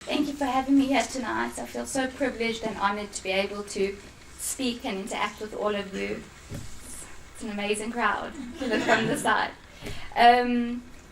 Thank you for having me here tonight. I feel so privileged and honored to be able to speak and interact with all of you. It's an amazing crowd to look from the side.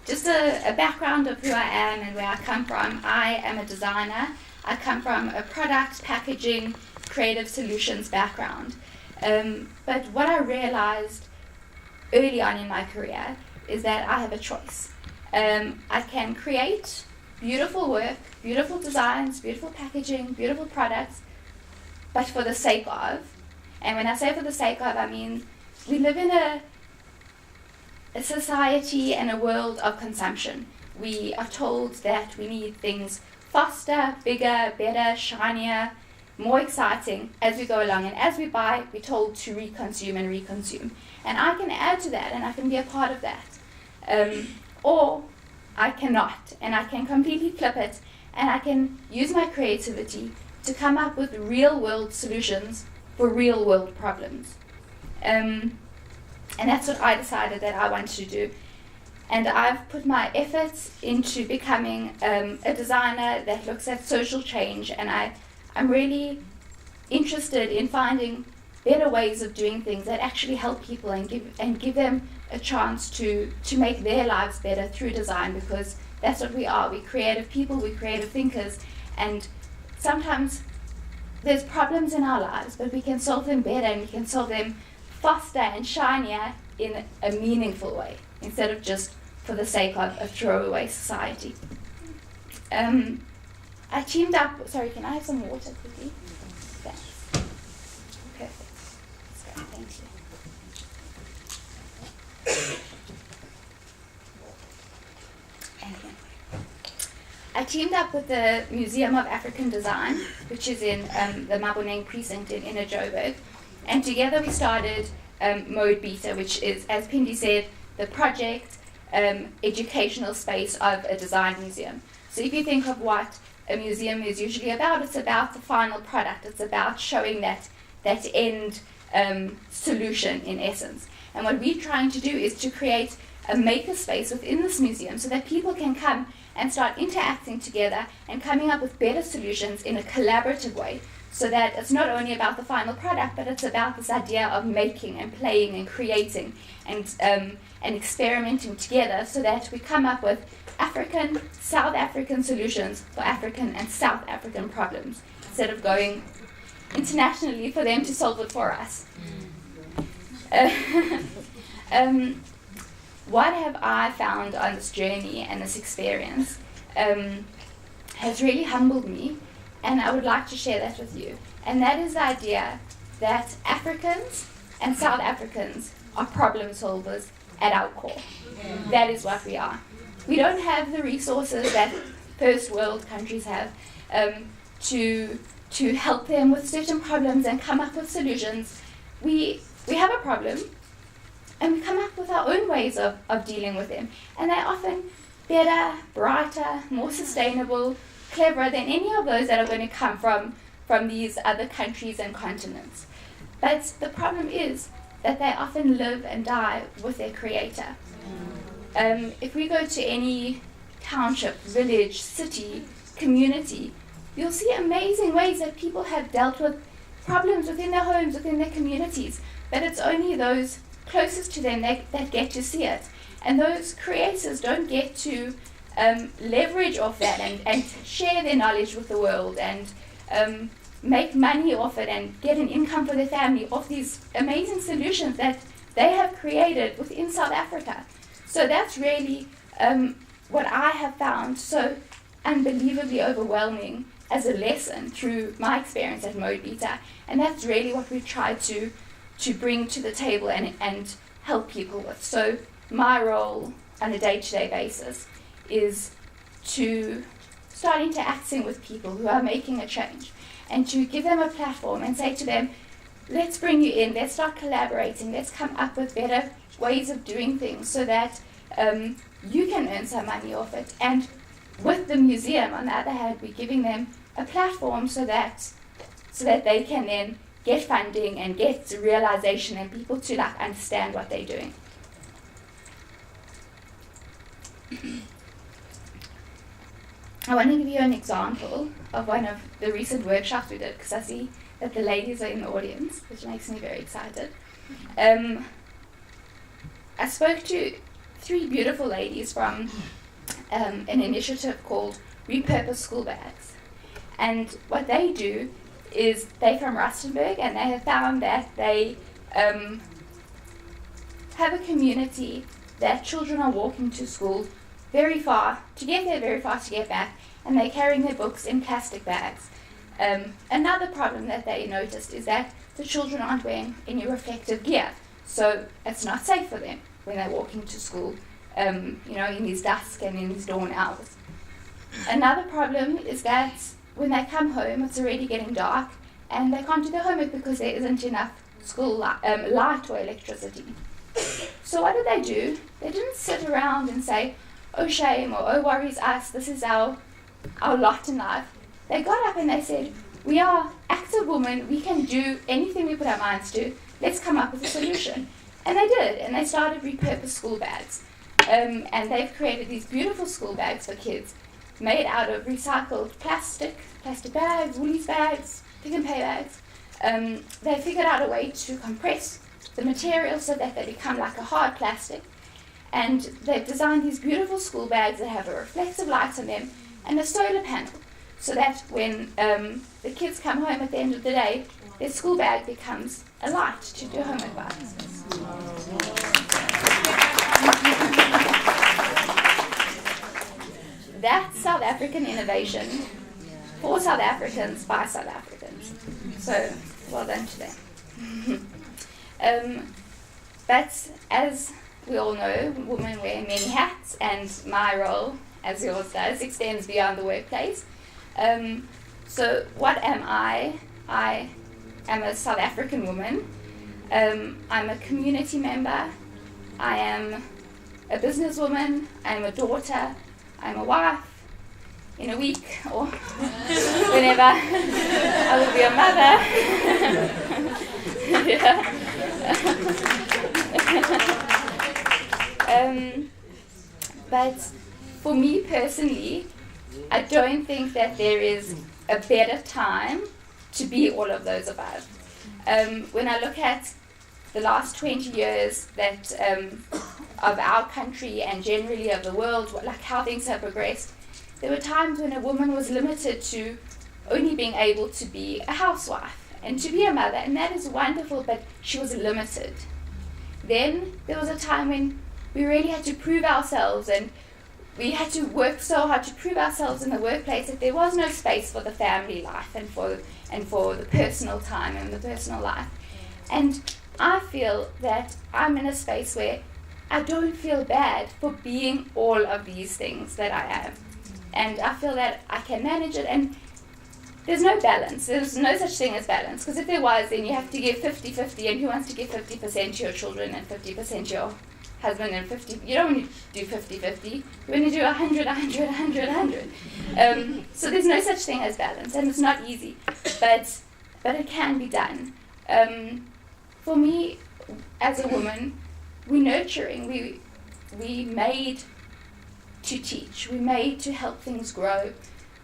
Just a background of who I am and where I come from. I am a designer. I come from a product, packaging, creative solutions background. But what I realized early on in my career is that I have a choice. I can create beautiful work, beautiful designs, beautiful packaging, beautiful products, but for the sake of. And when I say for the sake of, I mean we live in a society and a world of consumption. We are told that we need things faster, bigger, better, shinier, more exciting as we go along. And as we buy, we're told to reconsume and reconsume. And I can add to that and I can be a part of that. Or I cannot, and I can completely flip it, and I can use my creativity to come up with real-world solutions for real-world problems. And that's what I decided that I wanted to do. And I've put my efforts into becoming a designer that looks at social change, and I'm really interested in finding better ways of doing things that actually help people and give them a chance to make their lives better through design, because that's what we are. We're creative people, we're creative thinkers, and sometimes there's problems in our lives, but we can solve them better and we can solve them faster and shinier in a meaningful way, instead of just for the sake of a throwaway society. I teamed up, sorry, can I have some water quickly? Thanks. Perfect. Let's go, thank you. I teamed up with the Museum of African Design, which is in the Maboneng precinct in Inner Joburg, and together we started Mode Beta, which is, as Pindi said, the project educational space of a design museum. So if you think of what a museum is usually about, it's about the final product. It's about showing that end solution in essence. And what we're trying to do is to create a maker space within this museum so that people can come and start interacting together and coming up with better solutions in a collaborative way, so that it's not only about the final product, but it's about this idea of making and playing and creating and experimenting together, so that we come up with African, South African solutions for African and South African problems, instead of going internationally for them to solve it for us. What have I found on this journey and this experience has really humbled me, and I would like to share that with you. And that is the idea that Africans and South Africans are problem solvers at our core. That is what we are. We don't have the resources that first world countries have to help them with certain problems and come up with solutions. We have a problem, and we come up with our own ways of dealing with them. And they're often better, brighter, more sustainable, cleverer than any of those that are going to come from these other countries and continents. But the problem is that they often live and die with their creator. If we go to any township, village, city, community, you'll see amazing ways that people have dealt with problems within their homes, within their communities, but it's only those closest to them that get to see it. And those creators don't get to leverage off that and share their knowledge with the world and make money off it and get an income for their family off these amazing solutions that they have created within South Africa. So that's really what I have found so unbelievably overwhelming as a lesson through my experience at Mode Beta. And that's really what we try to bring to the table and help people with. So my role on a day-to-day basis is to start interacting with people who are making a change and to give them a platform and say to them, let's bring you in, let's start collaborating, let's come up with better ways of doing things so that you can earn some money off it. And with the museum, on the other hand, we're giving them a platform so that they can then get funding and get realization and people to understand what they're doing. I want to give you an example of one of the recent workshops we did, because I see that the ladies are in the audience, which makes me very excited. I spoke to 3 beautiful ladies from an initiative called Repurpose School Bags. And what they do is they're from Rustenburg, and they have found that they have a community that children are walking to school very far, to get there very far to get back, and they're carrying their books in plastic bags. Another problem that they noticed is that the children aren't wearing any reflective gear, so it's not safe for them when they're walking to school, in these dusk and in these dawn hours. Another problem is that when they come home, it's already getting dark, and they can't do their homework because there isn't enough school light or electricity. So what did they do? They didn't sit around and say, oh shame, or oh worries us, this is our lot in life. They got up and they said, we are active women, we can do anything we put our minds to, let's come up with a solution. And they did, and they started Repurpose School Bags. And they've created these beautiful school bags for kids, made out of recycled plastic bags, Woolies bags, Pick and Pay bags. They figured out a way to compress the material so that they become like a hard plastic. And they've designed these beautiful school bags that have a reflective light on them and a solar panel, so that when the kids come home at the end of the day, their school bag becomes a light to do homework by. That's South African innovation for South Africans by South Africans. So, well done to them. But as we all know, women wear many hats, and my role, as yours does, extends beyond the workplace. So what am I? I am a South African woman. I'm a community member. I am a businesswoman. I'm a daughter. I'm a wife. In a week or whenever I will be a mother. Yeah. But for me personally, I don't think that there is a better time to be all of those above. When I look at the last 20 years that of our country and generally of the world, like how things have progressed, there were times when a woman was limited to only being able to be a housewife and to be a mother, and that is wonderful, but she was limited. Then there was a time when we really had to prove ourselves, and we had to work so hard to prove ourselves in the workplace that there was no space for the family life and for the personal time and the personal life. And I feel that I'm in a space where I don't feel bad for being all of these things that I am. And I feel that I can manage it, and there's no balance. There's no such thing as balance, because if there was, then you have to give 50-50, and who wants to give 50% to your children and 50% to your husband and 50? You don't want to do 50-50. You want to do 100, 100, 100, 100. So there's no such thing as balance, and it's not easy, but it can be done. For me, as a woman, we're nurturing. We made to teach. We made to help things grow,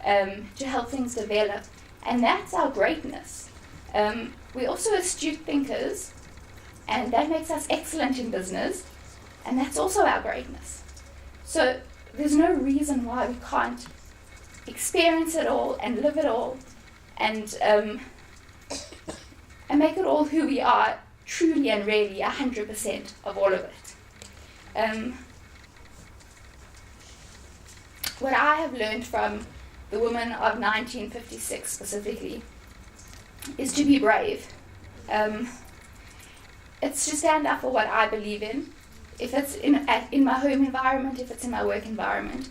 to help things develop, and that's our greatness. We're also astute thinkers, and that makes us excellent in business, and that's also our greatness. So there's no reason why we can't experience it all and live it all, and make it all who we are, truly and really 100% of all of it. What I have learned from the women of 1956 specifically is to be brave. It's to stand up for what I believe in, if it's in my home environment, if it's in my work environment.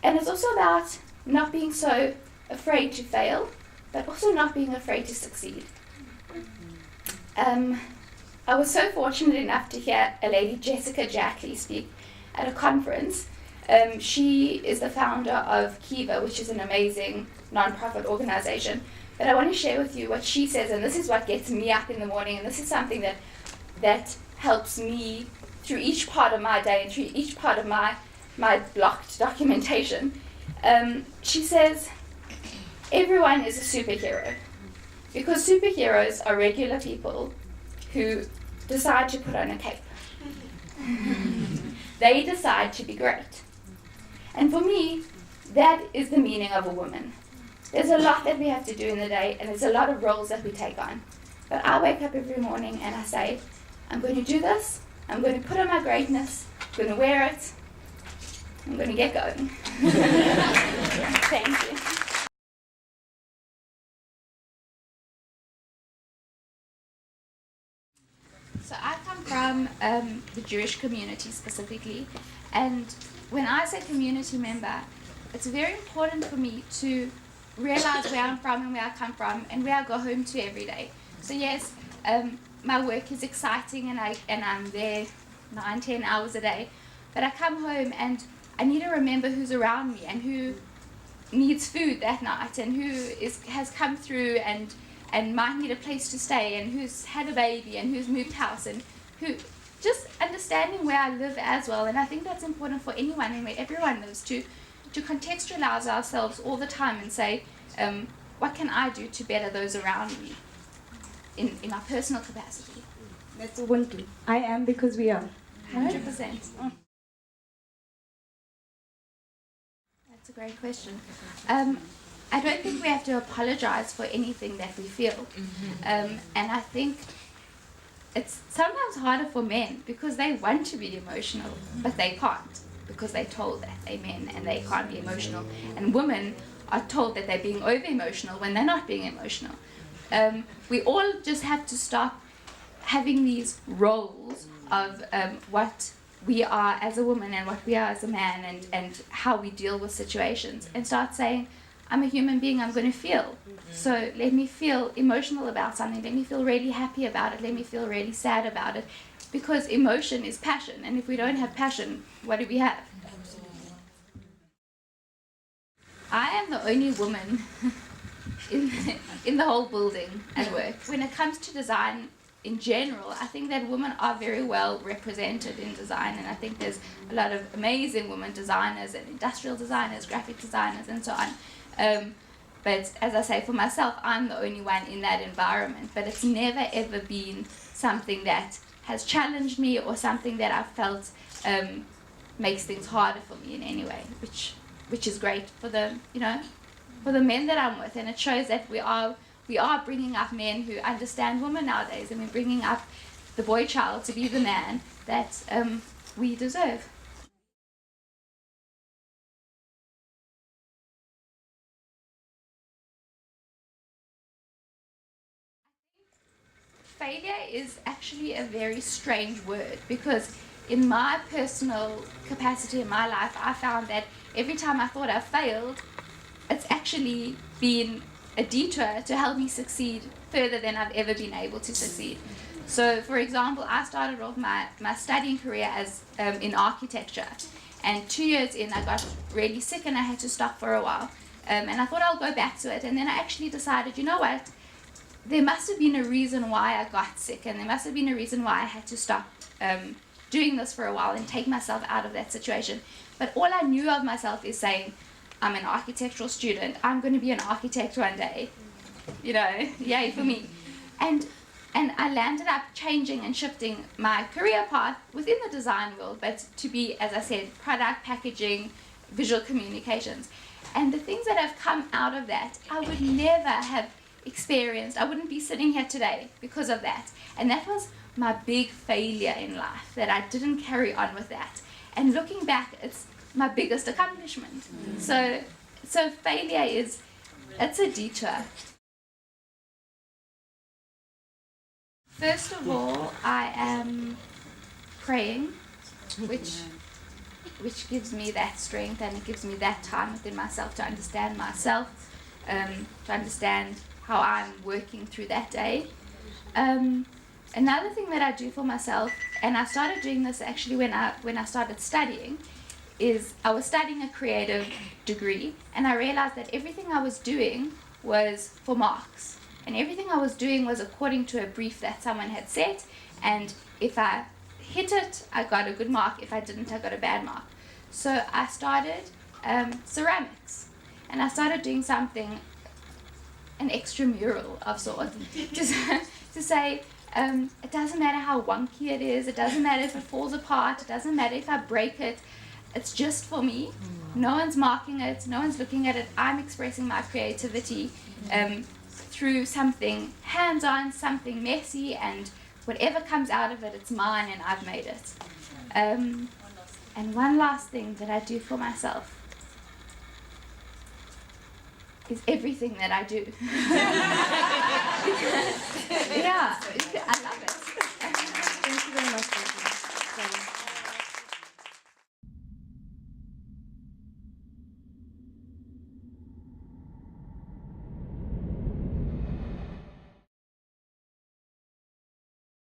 And it's also about not being so afraid to fail, but also not being afraid to succeed. I was so fortunate enough to hear a lady, Jessica Jackley, speak at a conference. She is the founder of Kiva, which is an amazing non-profit organization. But I want to share with you what she says, and this is what gets me up in the morning, and this is something that helps me through each part of my day and through each part of my blocked documentation, She says, everyone is a superhero because superheroes are regular people who decide to put on a cape. They decide to be great. And for me, that is the meaning of a woman. There's a lot that we have to do in the day, and there's a lot of roles that we take on. But I wake up every morning and I say, I'm going to do this, I'm going to put on my greatness, I'm going to wear it, I'm going to get going. Thank you. So I come from the Jewish community specifically, and when I say community member, it's very important for me to realize where I'm from and where I come from and where I go home to every day. So yes, my work is exciting and I'm there 9-10 hours a day, but I come home and I need to remember who's around me and who needs food that night and who has come through and might need a place to stay and who's had a baby and who's moved house and who just understanding where I live as well. And I think that's important for anyone and where everyone lives to contextualize ourselves all the time and say, what can I do to better those around me in my personal capacity? That's Ubuntu. I am because we are. 100%. That's a great question. I don't think we have to apologize for anything that we feel. And I think it's sometimes harder for men because they want to be emotional, but they can't because they're told that they're men and they can't be emotional. And women are told that they're being over-emotional when they're not being emotional. We all just have to stop having these roles of what we are as a woman and what we are as a man and how we deal with situations and start saying, I'm a human being, I'm going to feel. So let me feel emotional about something, let me feel really happy about it, let me feel really sad about it. Because emotion is passion, and if we don't have passion, what do we have? I am the only woman in the whole building at work. When it comes to design in general, I think that women are very well represented in design, and I think there's a lot of amazing women designers and industrial designers, graphic designers, and so on. But as I say, for myself, I'm the only one in that environment, but it's never ever been something that has challenged me or something that I've felt makes things harder for me in any way, which is great for the men that I'm with, and it shows that we are bringing up men who understand women nowadays, and we're bringing up the boy child to be the man that we deserve. Failure is actually a very strange word because in my personal capacity in my life, I found that every time I thought I failed, it's actually been a detour to help me succeed further than I've ever been able to succeed. So, for example, I started off my studying career as in architecture, and 2 years in, I got really sick and I had to stop for a while. And I thought I'll go back to it, and then I actually decided, you know what? There must have been a reason why I got sick, and there must have been a reason why I had to stop doing this for a while and take myself out of that situation. But all I knew of myself is saying, I'm an architectural student, I'm going to be an architect one day, yay for me. And I landed up changing and shifting my career path within the design world, but to be, as I said, product packaging, visual communications. And the things that have come out of that, I would never have experienced. I wouldn't be sitting here today because of that. And that was my big failure in life, that I didn't carry on with that. And looking back, it's my biggest accomplishment. So failure it's a detour. First of all, I am praying, which gives me that strength, and it gives me that time within myself to understand myself, to understand how I'm working through that day. Another thing that I do for myself, and I started doing this actually when I started studying, is I was studying a creative degree, and I realized that everything I was doing was for marks, and everything I was doing was according to a brief that someone had set, and if I hit it, I got a good mark. If I didn't, I got a bad mark. So I started ceramics. And I started doing something, an extramural of sorts, to say, it doesn't matter how wonky it is, it doesn't matter if it falls apart, it doesn't matter if I break it, it's just for me. No one's marking it, no one's looking at it. I'm expressing my creativity through something hands-on, something messy, and whatever comes out of it, it's mine and I've made it. And one last thing that I do for myself is everything that I do. Yeah,